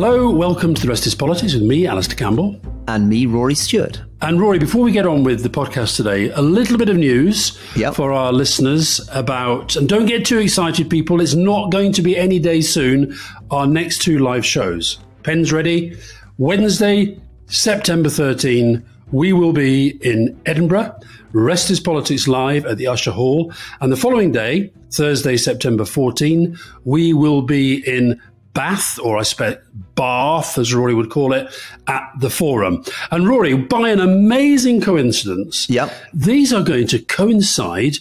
Hello, welcome to The Rest is Politics with me, Alastair Campbell. And me, Rory Stewart. And Rory, before we get on with the podcast today, a little bit of news for our listeners about, and don't get too excited, people, it's not going to be any day soon, our next two live shows. Pens ready? Wednesday, September 13, we will be in Edinburgh, Rest is Politics live at the Usher Hall. And the following day, Thursday, September 14, we will be in Bath, or I expect Bath, as Rory would call it, at the Forum. And Rory, by an amazing coincidence, these are going to coincide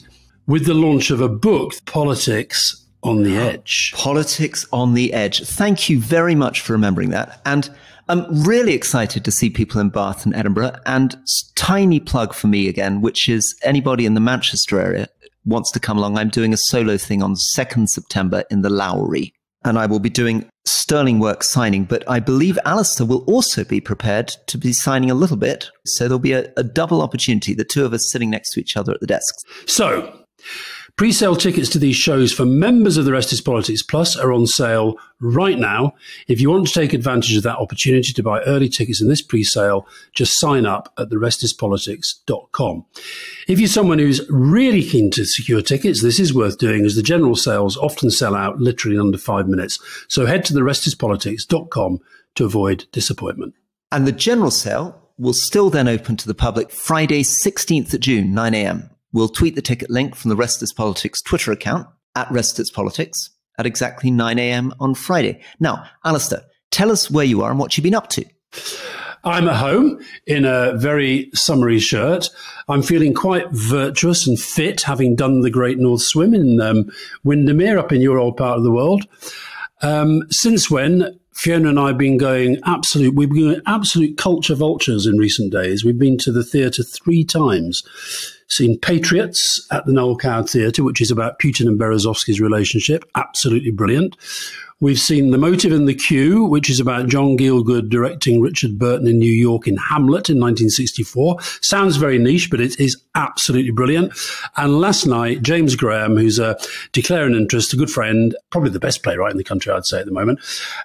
with the launch of a book, Politics on the Edge. Politics on the Edge. Thank you very much for remembering that. And I'm really excited to see people in Bath and Edinburgh. And tiny plug for me again, which is anybody in the Manchester area wants to come along. I'm doing a solo thing on 2nd September in the Lowry. And I will be doing sterling work signing, but I believe Alastair will also be prepared to be signing a little bit. So there'll be a double opportunity, the two of us sitting next to each other at the desks. So, pre-sale tickets to these shows for members of the Rest is Politics Plus are on sale right now. If you want to take advantage of that opportunity to buy early tickets in this pre-sale, just sign up at therestispolitics.com. If you're someone who's really keen to secure tickets, this is worth doing, as the general sales often sell out literally in under 5 minutes. So head to therestispolitics.com to avoid disappointment. And the general sale will still then open to the public Friday, 16th of June, 9 a.m. We'll tweet the ticket link from the Rest is Politics Twitter account at Rest is Politics at exactly 9 a.m. on Friday. Now, Alastair, tell us where you are and what you've been up to. I'm at home in a very summery shirt. I'm feeling quite virtuous and fit, having done the Great North Swim in Windermere, up in your old part of the world. Since when Fiona and I have been going absolute culture vultures in recent days. We've been to the theatre 3 times. Seen Patriots at the Noel Coward Theatre, which is about Putin and Berezovsky's relationship. Absolutely brilliant. We've seen The Motive and the Cue, which is about John Gielgud directing Richard Burton in New York in Hamlet in 1964. Sounds very niche, but it is absolutely brilliant. And last night, James Graham, who's a declaring interest, a good friend, probably the best playwright in the country, I'd say, at the moment,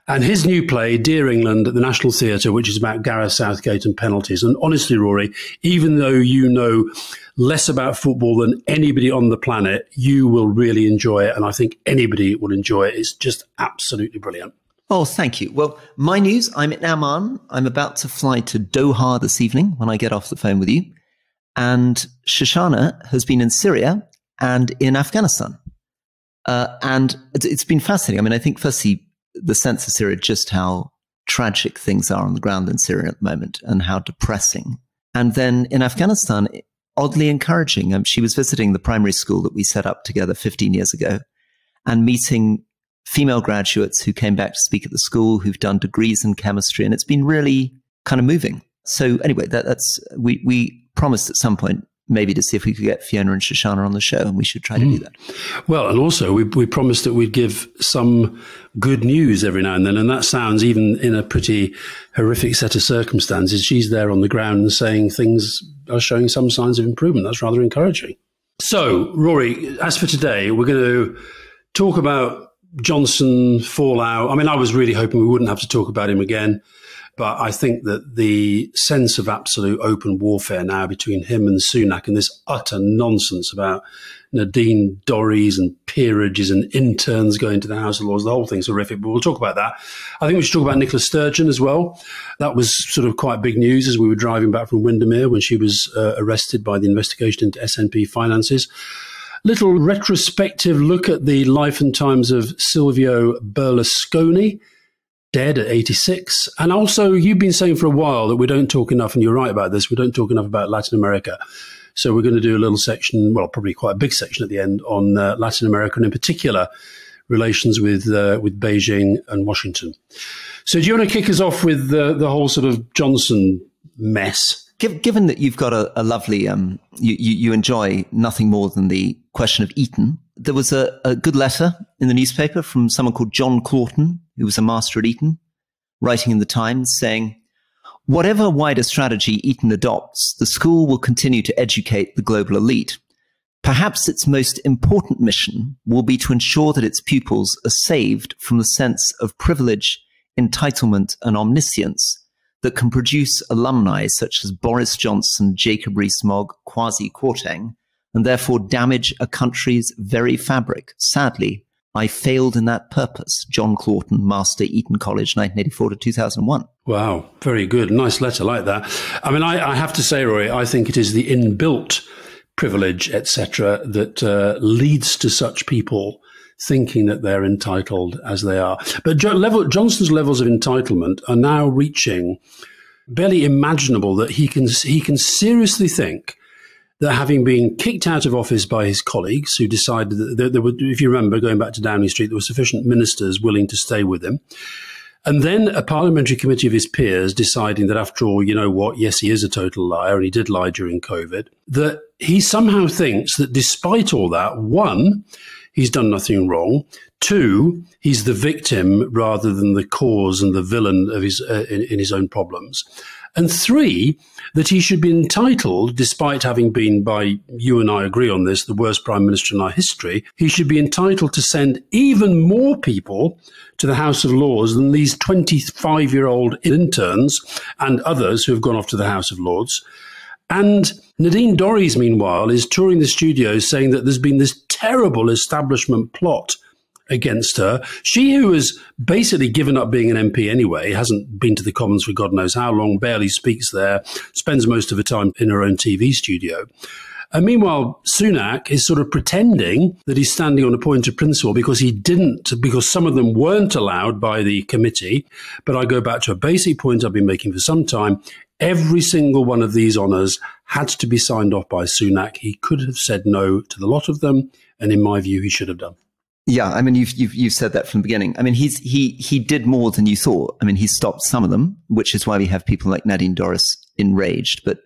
and his new play, Dear England, at the National Theatre, which is about Gareth Southgate and penalties. And honestly, Rory, even though you know less about football than anybody on the planet, you will really enjoy it. And I think anybody will enjoy it. It's just absolutely brilliant. Oh, thank you. Well, my news, I'm in Amman. I'm about to fly to Doha this evening when I get off the phone with you. And Shoshana has been in Syria and in Afghanistan. And it's been fascinating. I mean, I think firstly, the sense of Syria, just how tragic things are on the ground in Syria at the moment and how depressing. And then in Afghanistan, oddly encouraging. She was visiting the primary school that we set up together 15 years ago and meeting female graduates who came back to speak at the school, who've done degrees in chemistry, and it's been really kind of moving. So anyway, we promised at some point maybe to see if we could get Fiona and Shoshana on the show, and we should try to do that. Well, and also we promised that we'd give some good news every now and then, and that sounds, even in a pretty horrific set of circumstances, she's there on the ground and saying things are showing some signs of improvement. That's rather encouraging. So, Rory, as for today, we're going to talk about Johnson fallout. I mean, I was really hoping we wouldn't have to talk about him again. But I think that the sense of absolute open warfare now between him and Sunak, and this utter nonsense about Nadine Dorries and peerages and interns going to the House of Lords, the whole thing's horrific, but we'll talk about that. I think we should talk about Nicola Sturgeon as well. That was sort of quite big news as we were driving back from Windermere when she was arrested by the investigation into SNP finances. Little retrospective look at the life and times of Silvio Berlusconi, dead at 86. And also, you've been saying for a while that we don't talk enough, and you're right about this, we don't talk enough about Latin America. So we're going to do a little section, well, probably quite a big section at the end on Latin America, and in particular, relations with Beijing and Washington. So do you want to kick us off with the whole sort of Johnson mess? Given that you've got a lovely, you enjoy nothing more than the question of Eton, there was a good letter in the newspaper from someone called John Clawton, who was a master at Eton, writing in the Times saying, whatever wider strategy Eton adopts, the school will continue to educate the global elite. Perhaps its most important mission will be to ensure that its pupils are saved from the sense of privilege entitlement and omniscience that can produce alumni such as Boris Johnson, Jacob Rees-Mogg, Kwasi Kwarteng, and therefore damage a country's very fabric. Sadly, I failed in that purpose. John Clawton, Master, Eton College, 1984 to 2001. Wow, very good. Nice letter like that. I mean, I have to say, Rory, I think it is the inbuilt privilege, etc., that leads to such people thinking that they're entitled as they are. But Johnson's levels of entitlement are now reaching barely imaginable that he can seriously think that having been kicked out of office by his colleagues who decided that there were, if you remember, going back to Downing Street, there were sufficient ministers willing to stay with him. And then a parliamentary committee of his peers deciding that after all, you know what, yes, he is a total liar and he did lie during COVID, that he somehow thinks that despite all that, one, he's done nothing wrong. Two, he's the victim rather than the cause and the villain of his in his own problems. And three, that he should be entitled, despite having been, by you and I agree on this, the worst prime minister in our history, he should be entitled to send even more people to the House of Lords than these 25-year-old interns and others who have gone off to the House of Lords. And Nadine Dorries, meanwhile, is touring the studios saying that there's been this terrible establishment plot against her. She, who has basically given up being an MP anyway, hasn't been to the Commons for God knows how long, barely speaks there, spends most of her time in her own TV studio. And meanwhile, Sunak is sort of pretending that he's standing on a point of principle because because some of them weren't allowed by the committee. But I go back to a basic point I've been making for some time. Every single one of these honours had to be signed off by Sunak. He could have said no to the lot of them. And in my view, he should have done. Yeah, I mean, you've said that from the beginning. I mean, he did more than you thought. I mean, he stopped some of them, which is why we have people like Nadine Dorries enraged, but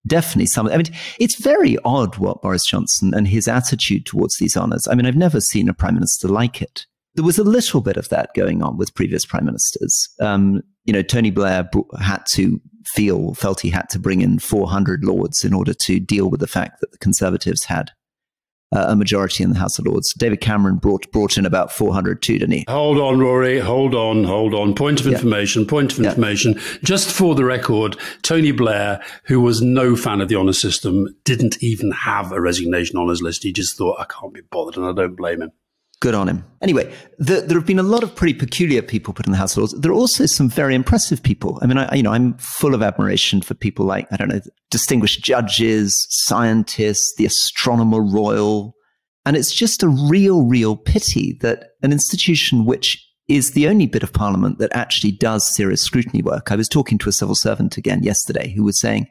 definitely some. I mean, it's very odd what Boris Johnson and his attitude towards these honours. I mean, I've never seen a prime minister like it. There was a little bit of that going on with previous prime ministers. You know, Tony Blair felt he had to bring in 400 Lords in order to deal with the fact that the Conservatives had a majority in the House of Lords. David Cameron brought in about 400 too, didn't he? Hold on, Rory. Hold on. Point of information. Just for the record, Tony Blair, who was no fan of the honour system, didn't even have a resignation honours list. He just thought, I can't be bothered, and I don't blame him. Good on him. Anyway, there have been a lot of pretty peculiar people put in the House of Lords. There are also some very impressive people. I mean, I'm full of admiration for people like, I don't know, distinguished judges, scientists, the Astronomer Royal. And it's just a real pity that an institution which is the only bit of Parliament that actually does serious scrutiny work. I was talking to a civil servant again yesterday who was saying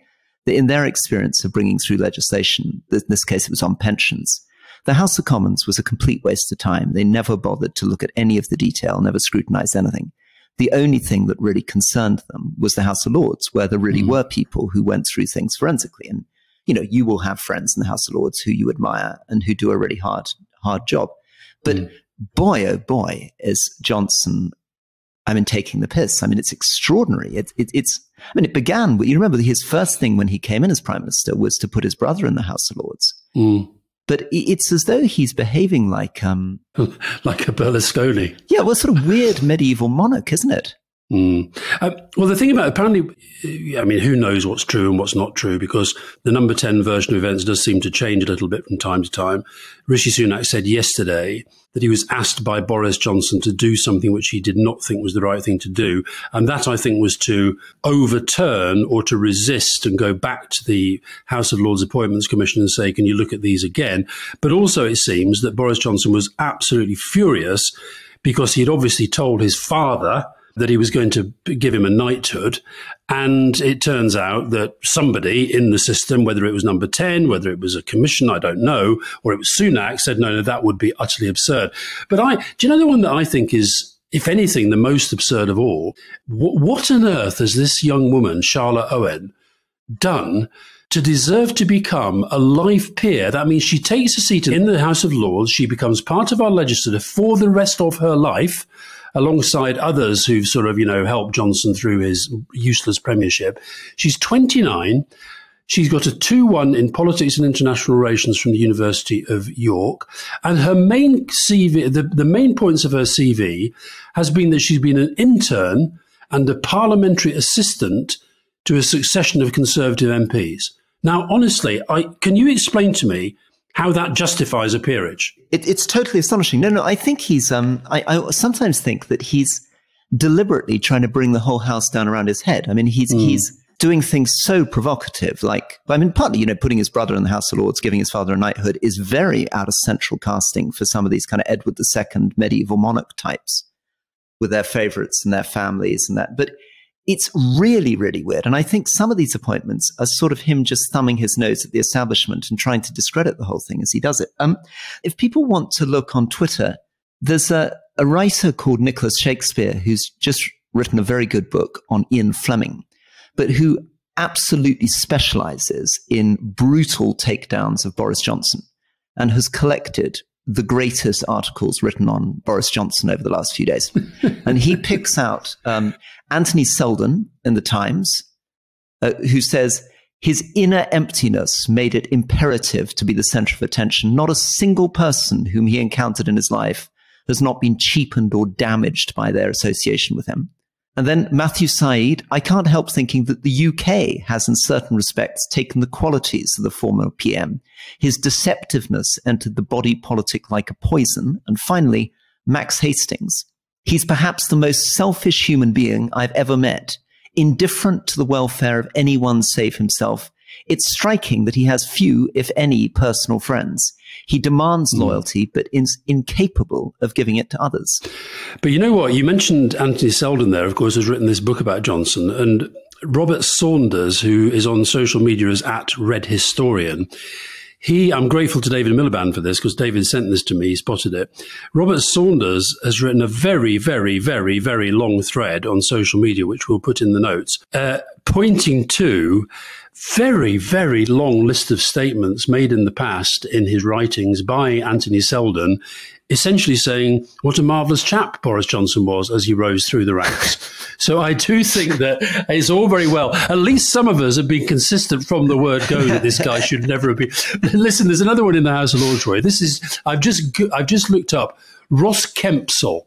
that in their experience of bringing through legislation, in this case it was on pensions, the House of Commons was a complete waste of time. They never bothered to look at any of the detail, never scrutinized anything. The only thing that really concerned them was the House of Lords, where there really were people who went through things forensically. And, you know, you will have friends in the House of Lords who you admire and who do a really hard job. But boy, oh boy, is Johnson, taking the piss. I mean, it's extraordinary. It began, you remember his first thing when he came in as Prime Minister was to put his brother in the House of Lords. But it's as though he's behaving like like a Berlusconi. Yeah, well, sort of weird medieval monarch, isn't it? Well, the thing about apparently, I mean, who knows what's true and what's not true, because the number 10 version of events does seem to change a little bit from time to time. Rishi Sunak said yesterday that he was asked by Boris Johnson to do something which he did not think was the right thing to do. And that, I think, was to overturn or to resist and go back to the House of Lords Appointments Commission and say, can you look at these again? But also it seems that Boris Johnson was absolutely furious because he had obviously told his father that he was going to give him a knighthood. And it turns out that somebody in the system, whether it was number 10, whether it was a commission, I don't know, or it was Sunak, said, no, that would be utterly absurd. But do you know the one that I think is, if anything, the most absurd of all? What on earth has this young woman, Charlotte Owen, done to deserve to become a life peer? That means she takes a seat in the House of Lords, she becomes part of our legislature for the rest of her life, alongside others who've sort of, helped Johnson through his useless premiership. She's 29. She's got a 2-1 in politics and international relations from the University of York. And her main CV, the main points of her CV has been that she's been an intern and a parliamentary assistant to a succession of Conservative MPs. Now, honestly, can you explain to me how that justifies a peerage? It's totally astonishing. No, I think he's, I sometimes think that he's deliberately trying to bring the whole house down around his head. I mean, he's doing things so provocative, like, I mean, partly, putting his brother in the House of Lords, giving his father a knighthood is very out of central casting for some of these kind of Edward II medieval monarch types with their favorites and their families and that. But it's really, really weird. And I think some of these appointments are sort of him just thumbing his nose at the establishment and trying to discredit the whole thing as he does it. If people want to look on Twitter, there's a writer called Nicholas Shakespeare who's just written a very good book on Ian Fleming, but who absolutely specializes in brutal takedowns of Boris Johnson and has collected the greatest articles written on Boris Johnson over the last few days. And he picks out Anthony Selden in the Times, who says his inner emptiness made it imperative to be the center of attention. Not a single person whom he encountered in his life has not been cheapened or damaged by their association with him. And then Matthew Said, I can't help thinking that the UK has in certain respects taken the qualities of the former PM. His deceptiveness entered the body politic like a poison. And finally, Max Hastings. He's perhaps the most selfish human being I've ever met, indifferent to the welfare of anyone save himself. It's striking that he has few, if any, personal friends. He demands loyalty, but is incapable of giving it to others. But you know what? You mentioned Anthony Selden there, of course, has written this book about Johnson. And Robert Saunders, who is on social media as @RedHistorian, I'm grateful to David Miliband for this because David sent this to me, he spotted it. Robert Saunders has written a very, very, very, very long thread on social media, which we'll put in the notes, pointing to very, very long list of statements made in the past in his writings by Anthony Selden, essentially saying what a marvellous chap Boris Johnson was as he rose through the ranks. So I do think that it's all very well. At least some of us have been consistent from the word go that this guy should never have been. Listen, there's another one in the House of Lords, Roy. I've just looked up Ross Kempsell,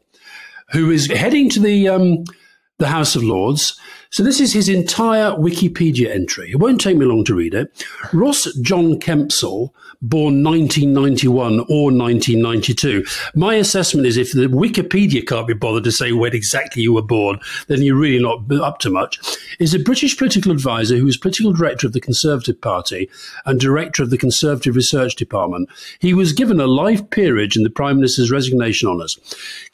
who is heading to the House of Lords. So this is his entire Wikipedia entry. It won't take me long to read it. Ross John Kempsell, born 1991 or 1992. My assessment is if the Wikipedia can't be bothered to say when exactly you were born, then you're really not up to much, is a British political advisor who was political director of the Conservative Party and director of the Conservative Research Department. He was given a life peerage in the Prime Minister's resignation honours.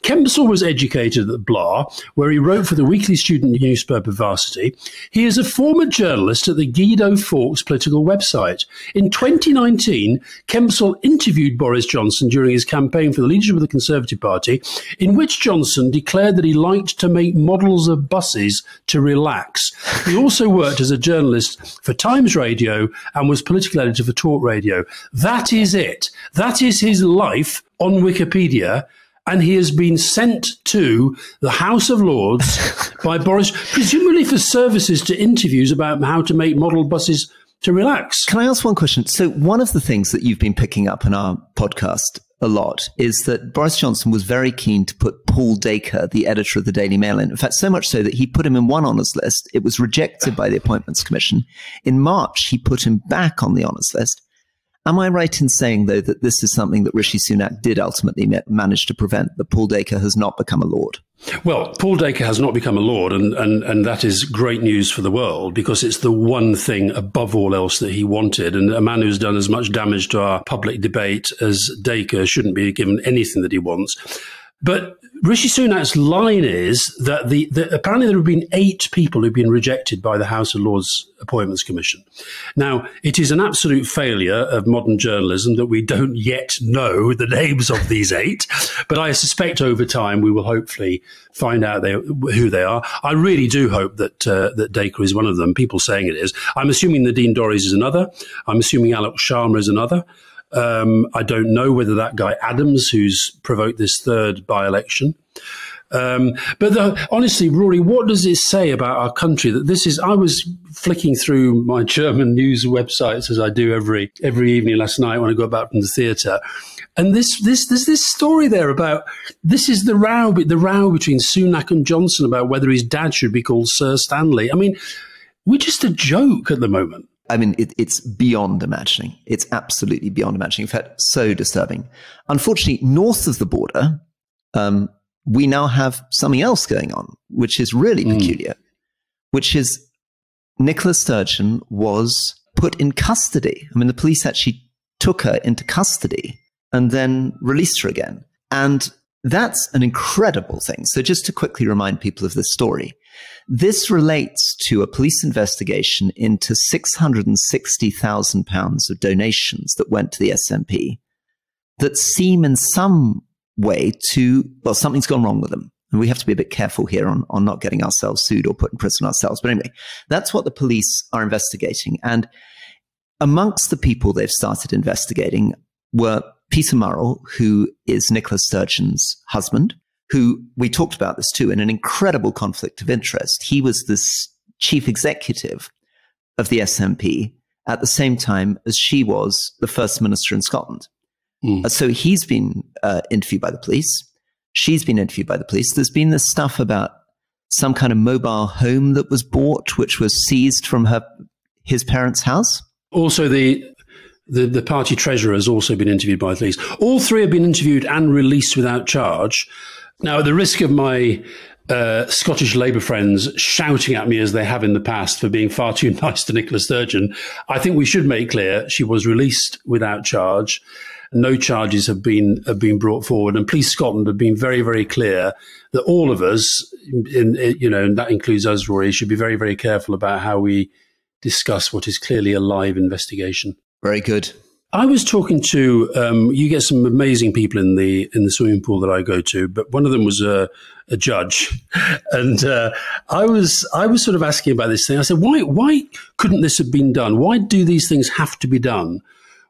Kempsell was educated at Blar, where he wrote for the weekly student newspaper Varsity. He is a former journalist at the Guido Fawkes political website. In 2019, Kempsell interviewed Boris Johnson during his campaign for the leadership of the Conservative Party, in which Johnson declared that he liked to make models of buses to relax. He also worked as a journalist for Times Radio and was political editor for Talk Radio. That is it. That is his life on Wikipedia. And he has been sent to the House of Lords by Boris, presumably for services to interviews about how to make model buses to relax. Can I ask one question? So one of the things that you've been picking up in our podcast a lot is that Boris Johnson was very keen to put Paul Dacre, the editor of the Daily Mail, in. In fact, so much so that he put him in one honours list. It was rejected by the Appointments Commission. In March, he put him back on the honours list. Am I right in saying, though, that this is something that Rishi Sunak did ultimately manage to prevent, that Paul Dacre has not become a Lord? Well, Paul Dacre has not become a Lord, and that is great news for the world, because it's the one thing above all else that he wanted. And a man who's done as much damage to our public debate as Dacre shouldn't be given anything that he wants. But Rishi Sunak's line is that apparently there have been 8 people who've been rejected by the House of Lords Appointments Commission. Now, it is an absolute failure of modern journalism that we don't yet know the names of these 8, but I suspect over time we will hopefully find out who they are. I really do hope that Dacre is one of them. People saying it is. I'm assuming Nadine Dorries is another. I'm assuming Alok Sharma is another. I don't know whether that guy Adams, who's provoked this third by-election, Honestly, Rory, what does it say about our country that this is? I was flicking through my German news websites as I do every evening last night when I got back from the theatre, and there's this story there about this is the row between Sunak and Johnson about whether his dad should be called Sir Stanley. I mean, we're just a joke at the moment. I mean, it's beyond imagining. It's absolutely beyond imagining. In fact, so disturbing. Unfortunately, north of the border, we now have something else going on, which is really peculiar, which is Nicola Sturgeon was put in custody. I mean, the police actually took her into custody and then released her again. And that's an incredible thing. So just to quickly remind people of this story, this relates to a police investigation into £660,000 of donations that went to the SNP that seem in some way to, well, something's gone wrong with them. And we have to be a bit careful here on not getting ourselves sued or put in prison ourselves. But anyway, that's what the police are investigating. And amongst the people they've started investigating were Peter Murrell, who is Nicola Sturgeon's husband, who we talked about this too, in an incredible conflict of interest. He was the chief executive of the SNP at the same time as she was the first minister in Scotland. So he's been interviewed by the police. She's been interviewed by the police. There's been this stuff about some kind of mobile home that was bought, which was seized from his parents' house. Also, the party treasurer has also been interviewed by the police. All three have been interviewed and released without charge. Now, at the risk of my Scottish Labour friends shouting at me as they have in the past for being far too nice to Nicola Sturgeon, I think we should make clear she was released without charge. No charges have been brought forward, and Police Scotland have been very, very clear that all of us, and that includes us, Rory, should be very, very careful about how we discuss what is clearly a live investigation. Very good. I was talking to you get some amazing people in the swimming pool that I go to, but one of them was a judge, and I was sort of asking about this thing. I said, why couldn't this have been done? Why do these things have to be done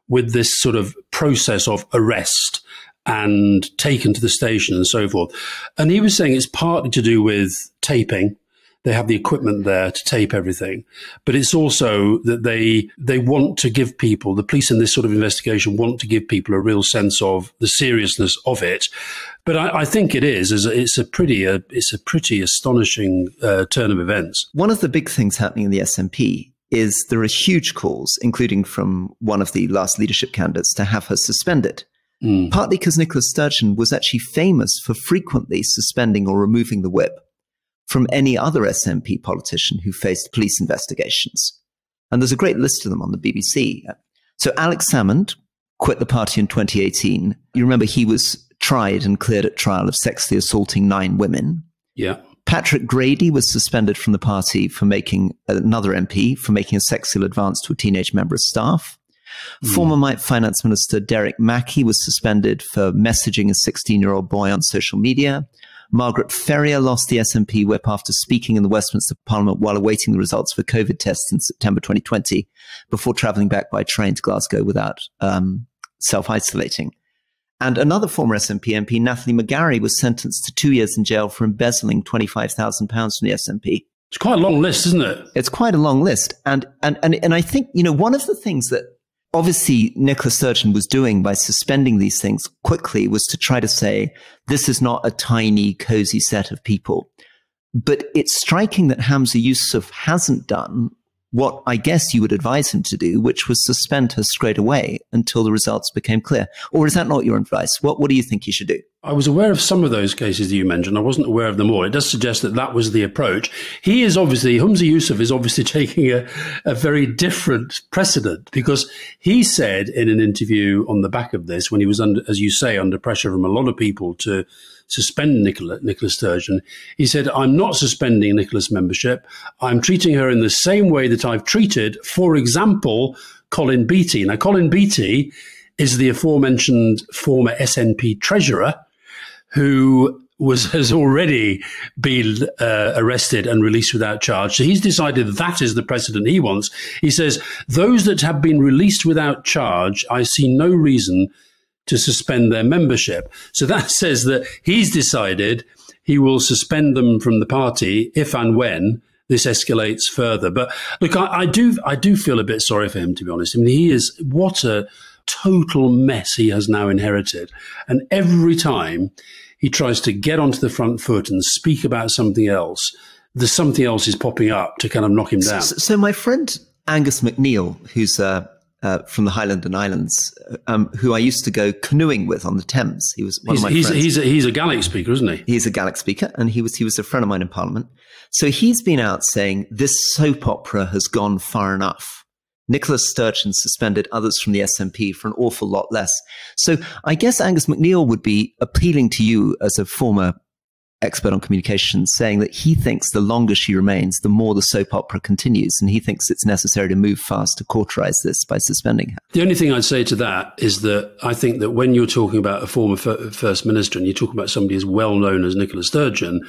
with this sort of process of arrest and taken to the station and so forth? And he was saying it's partly to do with taping. They have the equipment there to tape everything. But it's also that they want to give people, the police in this sort of investigation want to give people a real sense of the seriousness of it. But I think it's a pretty astonishing turn of events. One of the big things happening in the SNP is there are huge calls, including from one of the last leadership candidates, to have her suspended. Partly because Nicola Sturgeon was actually famous for frequently suspending or removing the whip from any other SNP politician who faced police investigations. And there's a great list of them on the BBC. So Alex Salmond quit the party in 2018. You remember he was tried and cleared at trial of sexually assaulting 9 women. Yeah. Patrick Grady was suspended from the party for making another MP for making a sexual advance to a teenage member of staff. Former Finance Minister Derek Mackey was suspended for messaging a 16-year-old boy on social media. Margaret Ferrier lost the SNP whip after speaking in the Westminster Parliament while awaiting the results of a COVID test in September 2020 before travelling back by train to Glasgow without self-isolating. And another former SNP MP, Nathalie McGarry, was sentenced to 2 years in jail for embezzling £25,000 from the SNP. It's quite a long list, isn't it? It's quite a long list. And I think, one of the things that obviously Nicola Sturgeon was doing by suspending these things quickly was to try to say, this is not a tiny, cozy set of people. But it's striking that Hamza Yusuf hasn't done what I guess you would advise him to do, which was suspend her straight away until the results became clear. Or is that not your advice? What do you think he should do? I was aware of some of those cases that you mentioned. I wasn't aware of them all. It does suggest that was the approach. Hamza Yusuf is obviously taking a very different precedent, because he said in an interview on the back of this, when he was under, as you say, under pressure from a lot of people to suspend Nicola Sturgeon, he said, I'm not suspending Nicola's membership. I'm treating her in the same way that I've treated, for example, Colin Beattie. Now, Colin Beattie is the aforementioned former SNP treasurer who has already been arrested and released without charge. So he's decided that is the precedent he wants. He says, those that have been released without charge, I see no reason to suspend their membership. So that says that he's decided he will suspend them from the party if and when this escalates further. But look, I do feel a bit sorry for him, to be honest. I mean, what a total mess he has now inherited. And every time he tries to get onto the front foot and speak about something else, there's something else is popping up to kind of knock him down. So my friend Angus MacNeil, who's from the Highland and Islands, who I used to go canoeing with on the Thames. He was one of my friends. He's a Gaelic speaker, isn't he? He's a Gaelic speaker, and he was a friend of mine in Parliament. So he's been out saying this soap opera has gone far enough. Nicola Sturgeon suspended others from the SNP for an awful lot less. So I guess Angus MacNeil would be appealing to you as a former expert on communications, saying that he thinks the longer she remains, the more the soap opera continues, and he thinks it's necessary to move fast to cauterize this by suspending her. The only thing I'd say to that is that I think that when you're talking about a former First Minister and you're talking about somebody as well known as Nicola Sturgeon,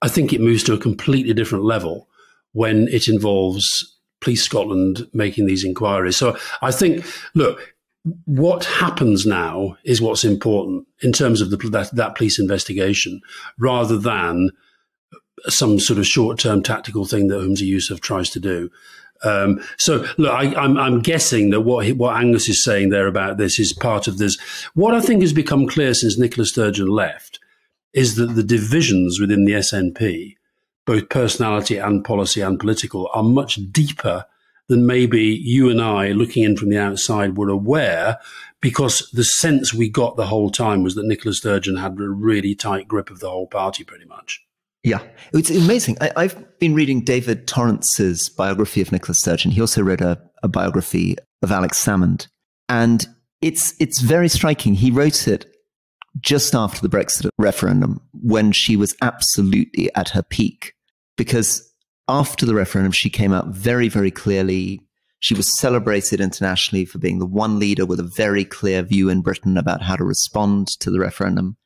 I think it moves to a completely different level when it involves Police Scotland making these inquiries. So I think, look, what happens now is what's important in terms of that police investigation, rather than some sort of short-term tactical thing that Humza Yousaf tries to do. So, look, I'm guessing that what Angus is saying there about this is part of this. What I think has become clear since Nicola Sturgeon left is that the divisions within the SNP, both personality and policy and political, are much deeper than maybe you and I, looking in from the outside, were aware, because the sense we got the whole time was that Nicola Sturgeon had a really tight grip of the whole party, pretty much. Yeah, it's amazing. I've been reading David Torrance's biography of Nicola Sturgeon. He also wrote a biography of Alex Salmond, and it's very striking. He wrote it just after the Brexit referendum, when she was absolutely at her peak, because after the referendum, she came out very, very clearly. She was celebrated internationally for being the one leader with a very clear view in Britain about how to respond to the referendum.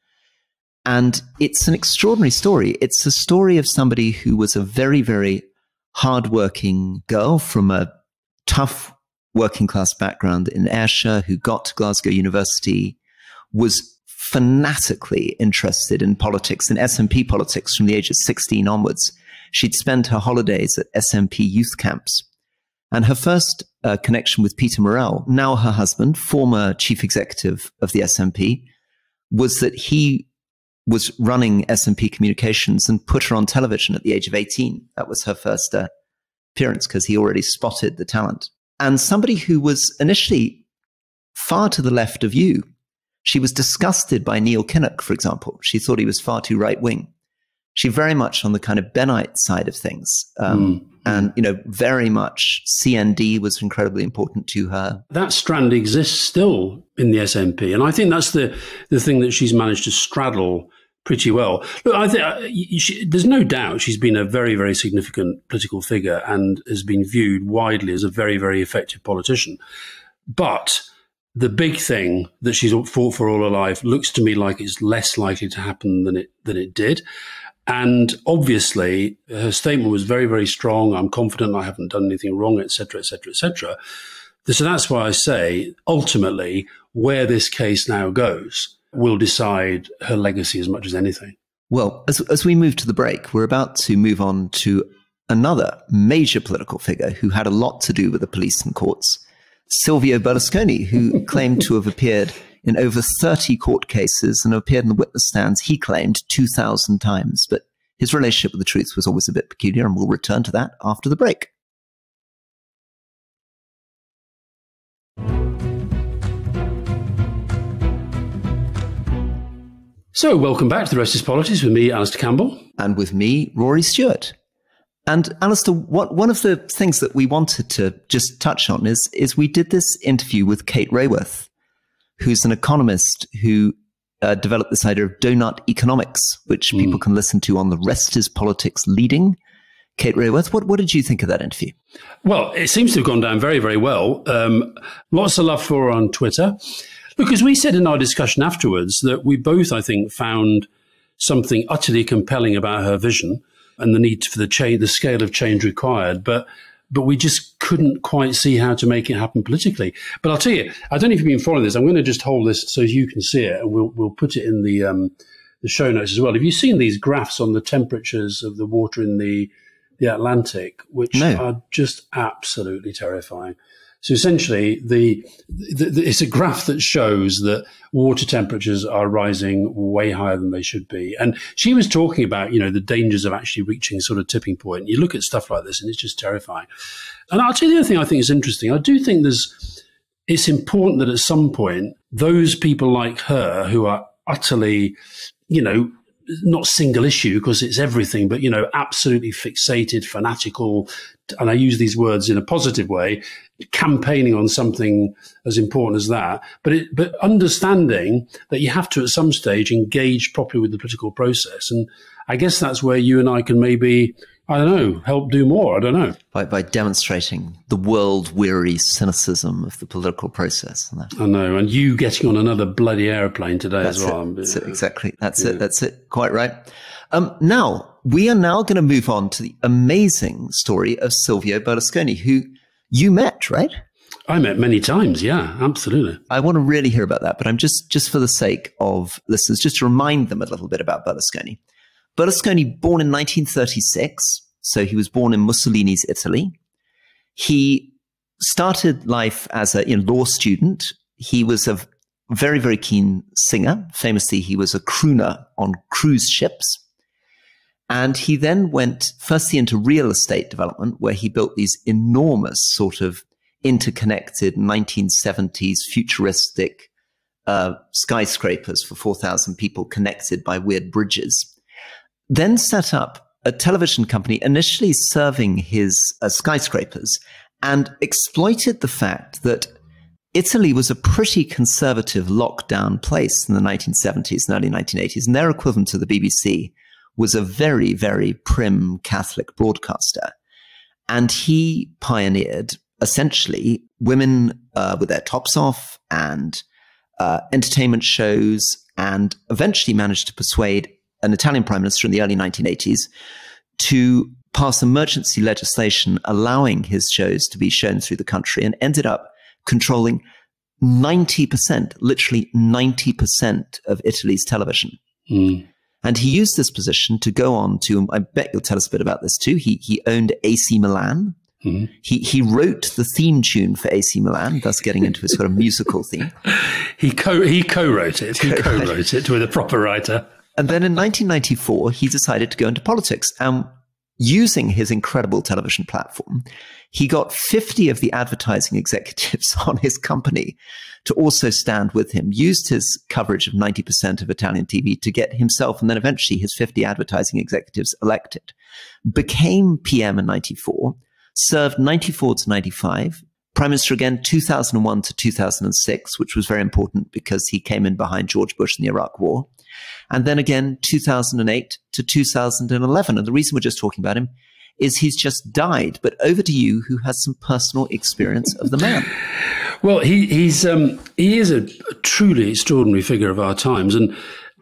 And it's an extraordinary story. It's a story of somebody who was a very, very hardworking girl from a tough working class background in Ayrshire, who got to Glasgow University, was fanatically interested in politics and SNP politics from the age of 16 onwards. She'd spent her holidays at SNP youth camps. And her first connection with Peter Morrell, now her husband, former chief executive of the SNP, was that he was running SNP communications and put her on television at the age of 18. That was her first appearance, because he already spotted the talent. And somebody who was initially far to the left of you. She was disgusted by Neil Kinnock, for example. She thought he was far too right-wing. She very much on the kind of Bennite side of things. And, you know, very much CND was incredibly important to her. That strand exists still in the SNP. And I think that's the thing that she's managed to straddle pretty well. Look, I think there's no doubt she's been a very, very significant political figure and has been viewed widely as a very, very effective politician. But the big thing that she's fought for all her life looks to me like it's less likely to happen than it did. And obviously, her statement was very, very strong. I'm confident I haven't done anything wrong, etc., etc., etc. So that's why I say, ultimately, where this case now goes will decide her legacy as much as anything. Well, as we move to the break, we're about to move on to another major political figure who had a lot to do with the police and courts, Silvio Berlusconi, who claimed to have appeared in over 30 court cases and appeared in the witness stands, he claimed, 2,000 times. But his relationship with the truth was always a bit peculiar, and we'll return to that after the break. So, welcome back to The Rest is Politics with me, Alastair Campbell. And with me, Rory Stewart. And Alastair, one of the things that we wanted to just touch on is we did this interview with Kate Raworth, who's an economist who developed this idea of donut economics, which people can listen to on The Rest is Politics Leading. Kate Raworth, what did you think of that interview? Well, it seems to have gone down very, very well. Lots of love for her on Twitter. Look, as we said in our discussion afterwards, that we both, I think, found something utterly compelling about her vision and the need for the scale of change required. But but we just couldn't quite see how to make it happen politically. But I'll tell you, I don't know if you've been following this. I'm going to just hold this so you can see it, and we'll put it in the show notes as well. Have you seen these graphs on the temperatures of the water in the Atlantic, which are just absolutely terrifying? So essentially, it's a graph that shows that water temperatures are rising way higher than they should be. And she was talking about, the dangers of actually reaching sort of tipping point. You look at stuff like this and it's just terrifying. And I'll tell you the other thing I think is interesting. I do think it's important that at some point, those people like her who are utterly, not single issue because it's everything, but, absolutely fixated, fanatical, and I use these words in a positive way, campaigning on something as important as that, but understanding that you have to at some stage engage properly with the political process. And I guess that's where you and I can maybe, I don't know, help do more. I don't know. By demonstrating the world-weary cynicism of the political process. I know. And you getting on another bloody aeroplane today as well. That's it, exactly. That's it. Quite right. Now, we are now going to move on to the amazing story of Silvio Berlusconi, who you met, right? I met many times. Yeah, absolutely. I want to really hear about that, but I'm just for the sake of listeners, just to remind them a little bit about Berlusconi. Berlusconi, born in 1936, so he was born in Mussolini's Italy. He started life as a law student. He was a very, very keen singer. Famously, he was a crooner on cruise ships. And he then went firstly into real estate development, where he built these enormous sort of interconnected 1970s futuristic skyscrapers for 4,000 people connected by weird bridges. Then set up a television company initially serving his skyscrapers, and exploited the fact that Italy was a pretty conservative lockdown place in the 1970s and early 1980s, and their equivalent to the BBC was a very, very prim Catholic broadcaster. And he pioneered, essentially, women with their tops off and entertainment shows, and eventually managed to persuade an Italian prime minister in the early 1980s to pass emergency legislation allowing his shows to be shown through the country, and ended up controlling 90%, literally 90% of Italy's television. And he used this position to go on to, I bet you'll tell us a bit about this too, he owned AC Milan. He wrote the theme tune for AC Milan, thus getting into his sort of musical theme. He co-wrote it. He co-wrote it with a proper writer. And then in 1994, he decided to go into politics. And using his incredible television platform, he got 50 of the advertising executives on his company to also stand with him, used his coverage of 90% of Italian TV to get himself and then eventually his 50 advertising executives elected, became PM in 94, served 94 to 95, Prime Minister again 2001 to 2006, which was very important because he came in behind George Bush in the Iraq War. And then again, 2008 to 2011. And the reason we're just talking about him is he's just died. But over to you, who has some personal experience of the man. Well, he is a truly extraordinary figure of our times. And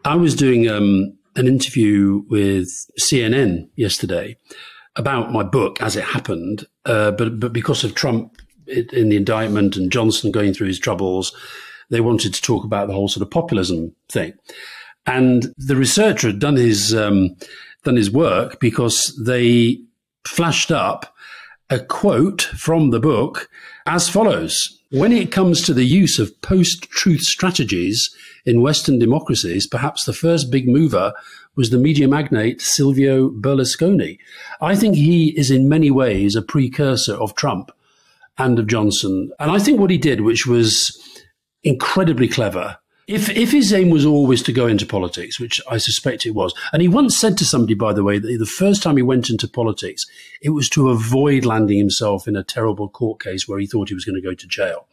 I was doing an interview with CNN yesterday about my book as it happened. But because of Trump in the indictment and Johnson going through his troubles, they wanted to talk about the whole sort of populism thing. And the researcher had done his work because they flashed up a quote from the book as follows: "When it comes to the use of post-truth strategies in Western democracies, perhaps the first big mover was the media magnate Silvio Berlusconi. I think he is in many ways a precursor of Trump and of Johnson. And I think what he did, which was incredibly clever, if his aim was always to go into politics, which I suspect it was, and he once said to somebody, by the way, that the first time he went into politics, it was to avoid landing himself in a terrible court case where he thought he was going to go to jail.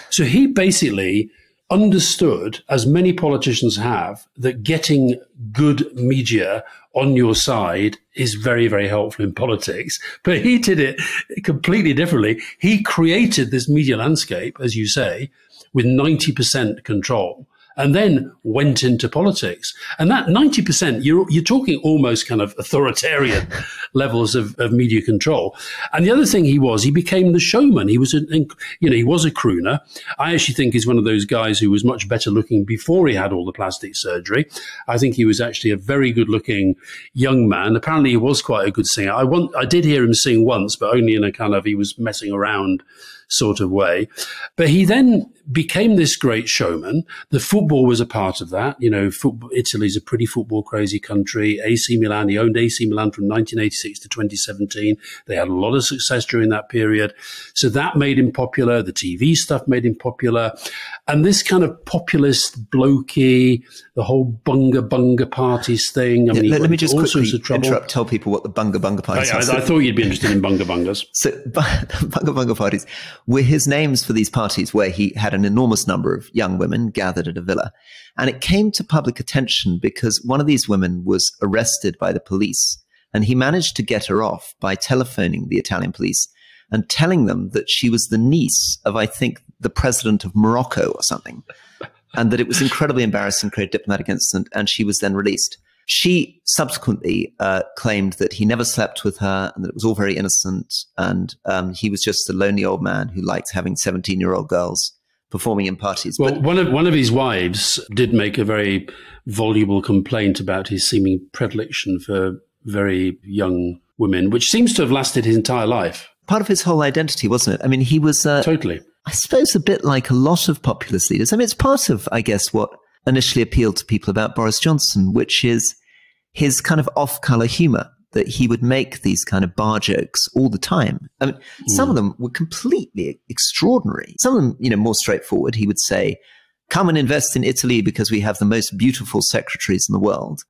So he basically understood, as many politicians have, that getting good media on your side is very, very helpful in politics. But he did it completely differently. He created this media landscape, as you say, with 90% control. and then went into politics. And that 90%, you're talking almost kind of authoritarian levels of media control. And the other thing he became the showman. He was he was a crooner. I actually think he's one of those guys who was much better looking before he had all the plastic surgery. I think he was actually a very good looking young man. Apparently he was quite a good singer. I did hear him sing once, but only in a kind of, he was messing around sort of way. But he then became this great showman. The football was a part of that. Italy's a pretty football crazy country. AC Milan, he owned AC Milan from 1986 to 2017. They had a lot of success during that period. So that made him popular. The TV stuff made him popular. And this kind of populist, blokey, the whole bunga parties thing. I mean, let me just quickly interrupt, tell people what the bunga parties are. I thought you'd be interested in bungas. So bunga parties were his names for these parties where he had an enormous number of young women gathered at a villa. And it came to public attention because one of these women was arrested by the police, and he managed to get her off by telephoning the Italian police and telling them that she was the niece of, I think, the president of Morocco or something, and that it was incredibly embarrassing, created a diplomatic incident, and she was then released. She subsequently claimed that he never slept with her and that it was all very innocent, and he was just a lonely old man who liked having 17-year-old girls performing in parties. Well, one of his wives did make a very voluble complaint about his seeming predilection for very young women, which seems to have lasted his entire life. Part of his whole identity, wasn't it? I mean, he was totally, I suppose, a bit like a lot of populist leaders. I mean, it's part of, I guess, what initially appealed to people about Boris Johnson, which is his kind of off-color humor, that he would make these kind of bar jokes all the time. I mean, some of them were completely extraordinary. Some of them, more straightforward. He would say, come and invest in Italy because we have the most beautiful secretaries in the world.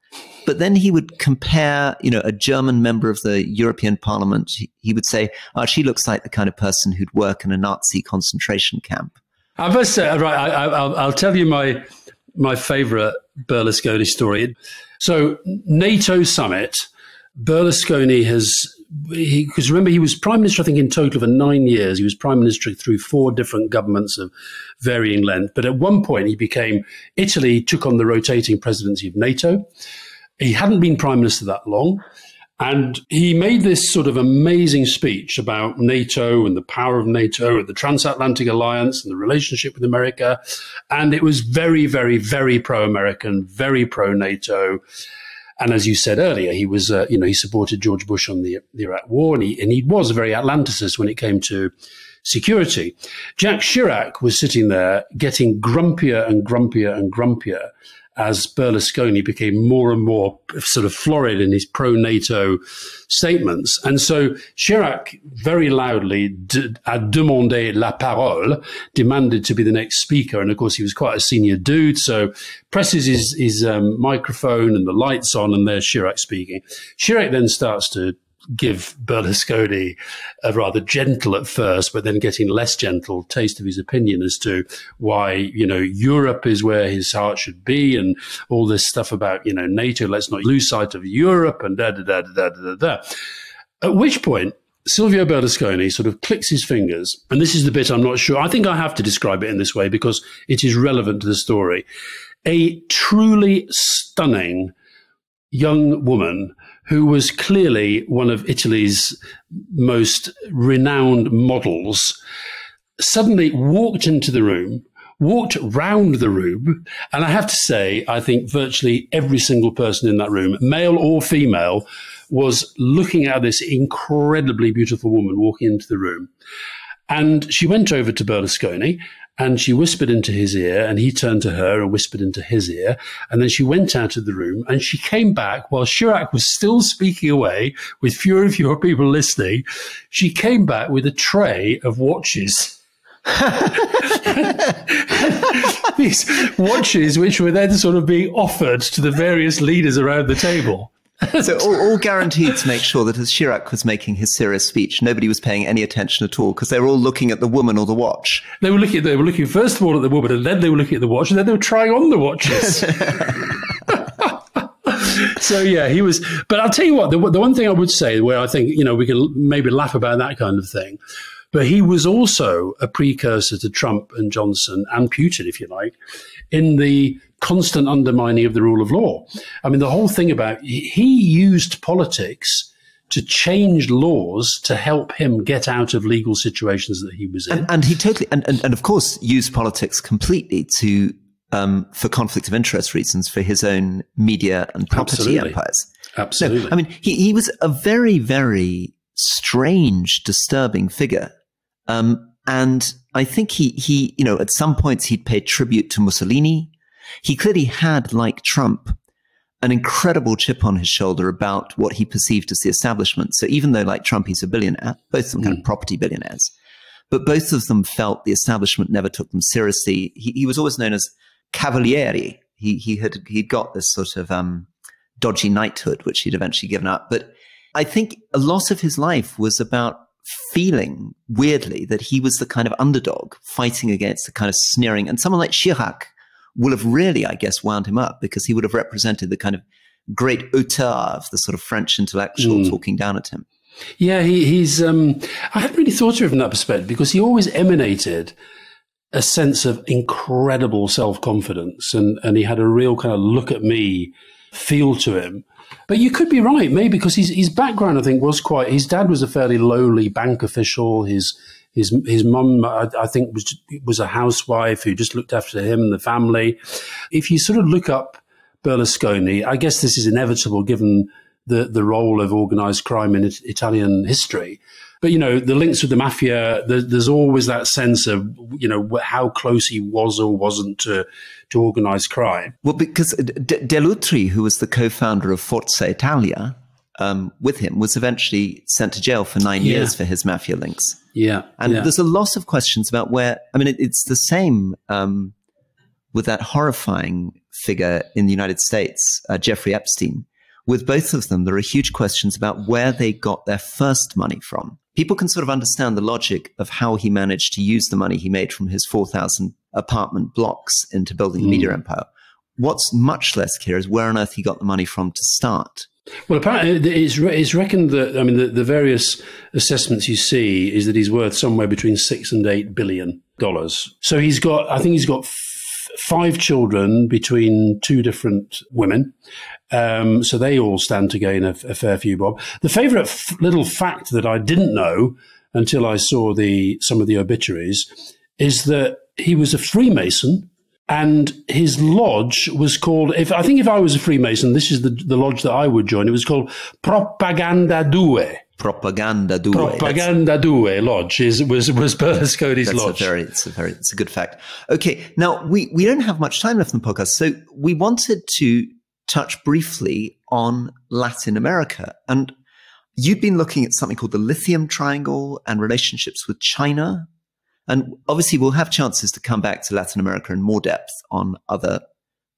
But then he would compare, a German member of the European Parliament. He would say, oh, she looks like the kind of person who'd work in a Nazi concentration camp. I must say, right, I'll tell you my favorite Berlusconi story. So NATO summit, Berlusconi because remember, he was prime minister, I think, in total for 9 years. He was prime minister through 4 different governments of varying length. But at one point, Italy took on the rotating presidency of NATO. He hadn't been prime minister that long. And he made this sort of amazing speech about NATO and the power of NATO and the transatlantic alliance and the relationship with America. And it was very, very, very pro-American, very pro-NATO. And as you said earlier, he was, he supported George Bush on the Iraq War, and he was a very Atlanticist when it came to security. Jacques Chirac was sitting there getting grumpier and grumpier and grumpier as Berlusconi became more and more sort of florid in his pro-NATO statements. And so Chirac very loudly a demandé la parole, demanded to be the next speaker. And of course, he was quite a senior dude, so presses his microphone and the lights on, and there's Chirac speaking. Chirac then starts to give Berlusconi a rather gentle at first, but then getting less gentle taste of his opinion as to why, Europe is where his heart should be, and all this stuff about, NATO, let's not lose sight of Europe, and da-da-da-da-da-da-da. At which point, Silvio Berlusconi sort of clicks his fingers, and this is the bit I'm not sure. I think I have to describe it in this way because it is relevant to the story. A truly stunning young woman who was clearly one of Italy's most renowned models, suddenly walked into the room, walked round the room, and I have to say, I think virtually every single person in that room, male or female, was looking at this incredibly beautiful woman walking into the room. And she went over to Berlusconi, and she whispered into his ear, and he turned to her and whispered into his ear. And then she went out of the room, and she came back while Chirac was still speaking away with fewer and fewer people listening. She came back with a tray of watches. These watches which were then sort of being offered to the various leaders around the table. So all guaranteed to make sure that as Chirac was making his serious speech, nobody was paying any attention at all because they were all looking at the woman or the watch. They were looking first of all at the woman, and then they were looking at the watch, and then they were trying on the watches. So yeah, he was. But I'll tell you what, the one thing I would say, where I think we can maybe laugh about that kind of thing. But he was also a precursor to Trump and Johnson and Putin, if you like, in the constant undermining of the rule of law. I mean, the whole thing about he used politics to change laws to help him get out of legal situations that he was in. And he totally, and of course, used politics completely to, for conflict of interest reasons, for his own media and property empires. Absolutely. No, I mean, he was a very, very strange, disturbing figure. And I think he, you know, at some points he'd paid tribute to Mussolini. He clearly had, like Trump, an incredible chip on his shoulder about what he perceived as the establishment. So even though, like Trump, he's a billionaire, both of them kind of property billionaires, but both of them felt the establishment never took them seriously. He was always known as Cavalieri. He'd got this sort of dodgy knighthood, which he'd eventually given up. But I think a lot of his life was about feeling, weirdly, that he was the kind of underdog fighting against the kind of sneering. And someone like Chirac will have really, I guess, wound him up, because he would have represented the kind of great auteur of the sort of French intellectual talking down at him. Yeah, he's I hadn't really thought of it from that perspective, because he always emanated a sense of incredible self-confidence, and he had a real kind of look at me feel to him. But you could be right, maybe because his background, I think, was quite. His dad was a fairly lowly bank official. His mum, I think, was a housewife who just looked after him and the family. If you sort of look up Berlusconi, I guess this is inevitable given the role of organised crime in Italian history. But, you know, the links with the mafia, there's always that sense of, you know, how close he was or wasn't to organised crime. Well, because Dell'Utri, who was the co-founder of Forza Italia, with him, was eventually sent to jail for 9 years for his mafia links. Yeah. And there's a lot of questions about where, I mean, it's the same with that horrifying figure in the United States, Jeffrey Epstein. With both of them, there are huge questions about where they got their first money from. People can sort of understand the logic of how he managed to use the money he made from his 4,000 apartment blocks into building a media empire. What's much less clear is where on earth he got the money from to start. Well, apparently it's reckoned that, I mean, the various assessments you see is that he's worth somewhere between $6 and $8 billion. So he's got, I think he's got 5 children between 2 different women. So they all stand to gain a fair few bob. The favourite little fact that I didn't know until I saw some of the obituaries is that he was a Freemason, and his lodge was called, if I was a Freemason, this is the lodge that I would join. It was called Propaganda Due. Propaganda Due. Propaganda Due Lodge was Berlusconi's lodge. It's a good fact. Okay, now we don't have much time left in the podcast, so we wanted to touch briefly on Latin America. And you'd been looking at something called the Lithium Triangle and relationships with China. And obviously we'll have chances to come back to Latin America in more depth on other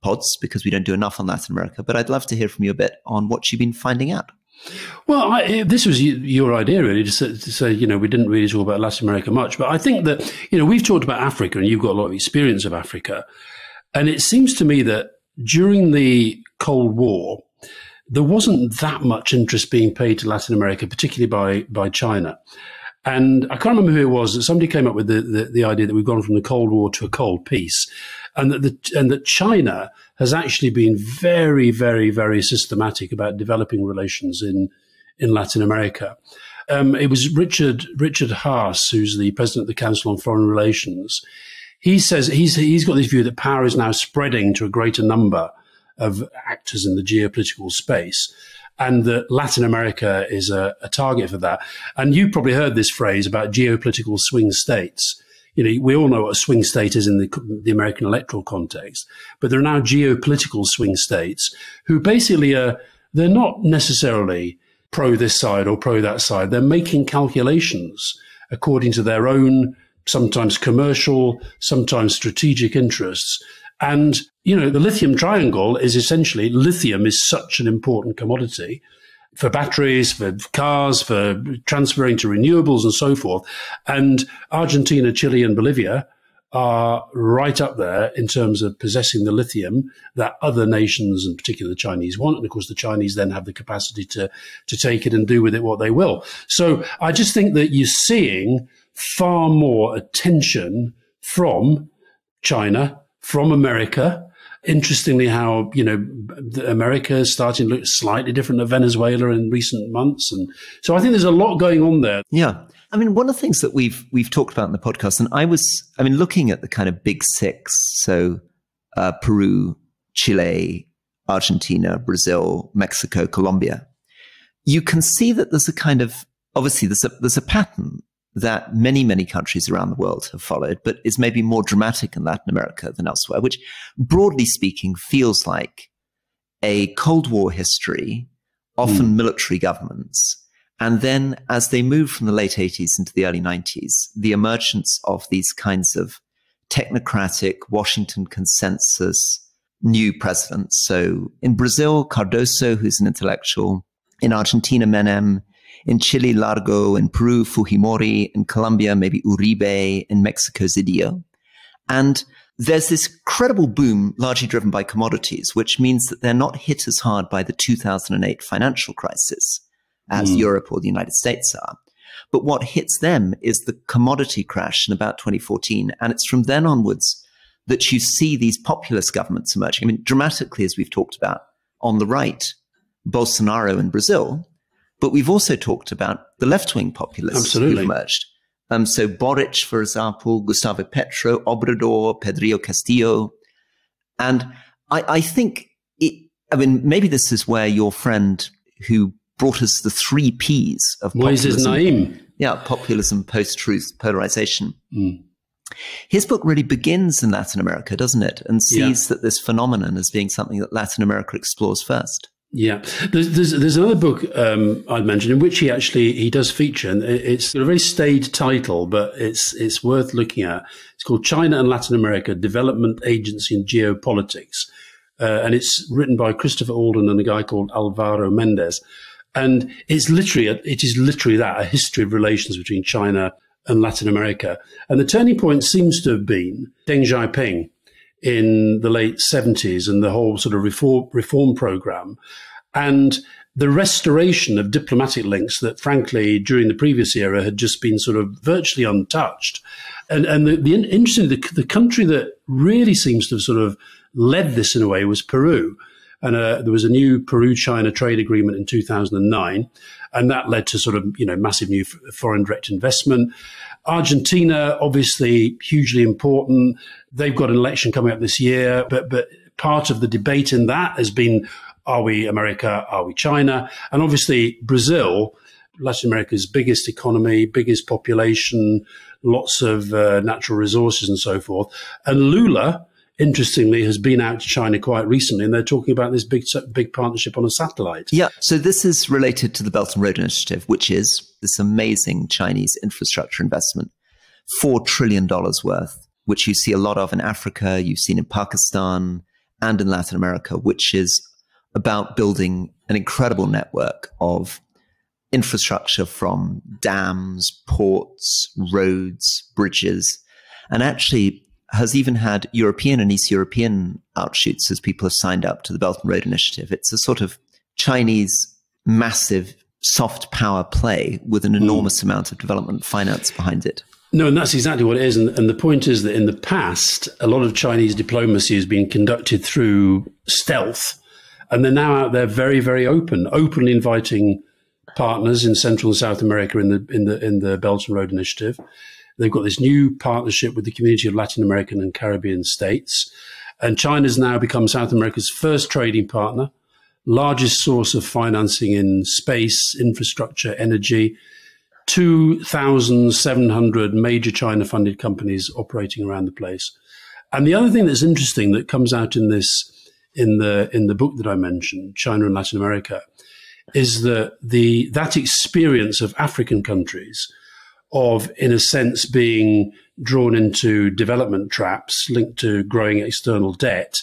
pods, because we don't do enough on Latin America. But I'd love to hear from you a bit on what you've been finding out. Well, this was your idea, really, to say, you know, we didn't really talk about Latin America much. But I think that, you know, we've talked about Africa, and you've got a lot of experience of Africa. And it seems to me that during the Cold War, there wasn't that much interest being paid to Latin America, particularly by China. And I can't remember who it was that somebody came up with the idea that we've gone from the Cold War to a cold peace, and that China has actually been very, very, very systematic about developing relations in Latin America. It was Richard Haas, who's the president of the Council on Foreign Relations. He says he's got this view that power is now spreading to a greater number of actors in the geopolitical space, and that Latin America is a target for that. And you probably heard this phrase about geopolitical swing states. You know, we all know what a swing state is in the American electoral context, but there are now geopolitical swing states who basically they're not necessarily pro this side or pro that side. They're making calculations according to their own, sometimes commercial, sometimes strategic interests. And, you know, the lithium triangle is essentially, lithium is such an important commodity for batteries, for cars, for transferring to renewables and so forth. And Argentina, Chile and Bolivia are right up there in terms of possessing the lithium that other nations, and particularly the Chinese, want. And of course, the Chinese then have the capacity to take it and do with it what they will. So I just think that you're seeing far more attention from China, from America. Interestingly, how, America is starting to look slightly different to Venezuela in recent months. And so I think there's a lot going on there. Yeah. I mean, one of the things that we've talked about in the podcast, and looking at the kind of big six, so Peru, Chile, Argentina, Brazil, Mexico, Colombia, you can see that there's a kind of, obviously there's a pattern that many, many countries around the world have followed, but is maybe more dramatic in Latin America than elsewhere, which broadly speaking feels like a Cold War history, often military governments. And then as they move from the late 80s into the early 90s, the emergence of these kinds of technocratic Washington consensus new presidents. So in Brazil, Cardoso, who's an intellectual. In Argentina, Menem. In Chile, Largo. In Peru, Fujimori. In Colombia, maybe Uribe. In Mexico, Zedillo. And there's this credible boom, largely driven by commodities, which means that they're not hit as hard by the 2008 financial crisis as Europe or the United States are. But what hits them is the commodity crash in about 2014. And it's from then onwards that you see these populist governments emerging. I mean, dramatically, as we've talked about, on the right, Bolsonaro in Brazil. But we've also talked about the left-wing populists who've emerged. So Boric, for example, Gustavo Petro, Obrador, Pedro Castillo. And I think, maybe this is where your friend who brought us the 3 Ps of populism. Yeah, populism, post-truth, polarization. His book really begins in Latin America, doesn't it? And sees that this phenomenon as being something that Latin America explores first. Yeah. There's another book I'd mentioned in which he does feature, and it's a very staid title, but it's worth looking at. It's called China and Latin America, Development Agency and Geopolitics. And it's written by Christopher Alden and a guy called Alvaro Mendez. And it is literally that, a history of relations between China and Latin America. And the turning point seems to have been Deng Xiaoping in the late 70s and the whole sort of reform program and the restoration of diplomatic links that, frankly, during the previous era had just been sort of virtually untouched. And the country that really seems to have sort of led this in a way was Peru. And there was a new Peru-China trade agreement in 2009, and that led to sort of, massive new foreign direct investment. Argentina, obviously hugely important. They've got an election coming up this year, but part of the debate in that has been, are we America? Are we China? And obviously Brazil, Latin America's biggest economy, biggest population, lots of natural resources and so forth. And Lula, interestingly, has been out to China quite recently, and they're talking about this big partnership on a satellite. Yeah, so this is related to the Belt and Road Initiative, which is this amazing Chinese infrastructure investment, $4 trillion worth, which you see a lot of in Africa, you've seen in Pakistan and in Latin America, which is about building an incredible network of infrastructure from dams, ports, roads, bridges, and actually has even had European and East European outshoots as people have signed up to the Belt and Road Initiative. It's a sort of Chinese massive soft power play with an enormous amount of development finance behind it. No, and that's exactly what it is. And the point is that in the past, a lot of Chinese diplomacy has been conducted through stealth. And they're now out there very, very openly inviting partners in Central and South America in the Belt and Road Initiative. They've got this new partnership with the community of Latin American and Caribbean states. And China's now become South America's first trading partner, largest source of financing in space, infrastructure, energy, 2,700 major China-funded companies operating around the place. And the other thing that's interesting that comes out in this, in the book that I mentioned, China and Latin America, is that that experience of African countries of, in a sense, being drawn into development traps linked to growing external debt,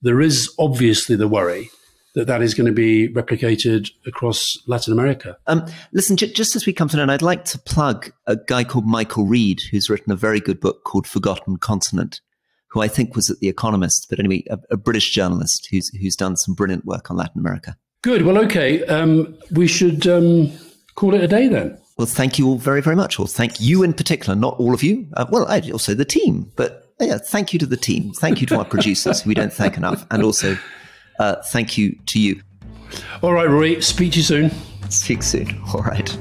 there is obviously the worry that is going to be replicated across Latin America. Listen, just as we come to an end, I'd like to plug a guy called Michael Reed, who's written a very good book called Forgotten Continent, who I think was at The Economist, but anyway, a British journalist who's done some brilliant work on Latin America. Good. Well, okay. We should call it a day then. Well, thank you all very, very much. Or thank you in particular, not all of you. Also the team. But yeah, thank you to the team. Thank you to our producers, who we don't thank enough. And also thank you to you. All right, Rory. Speak to you soon. Speak soon. All right.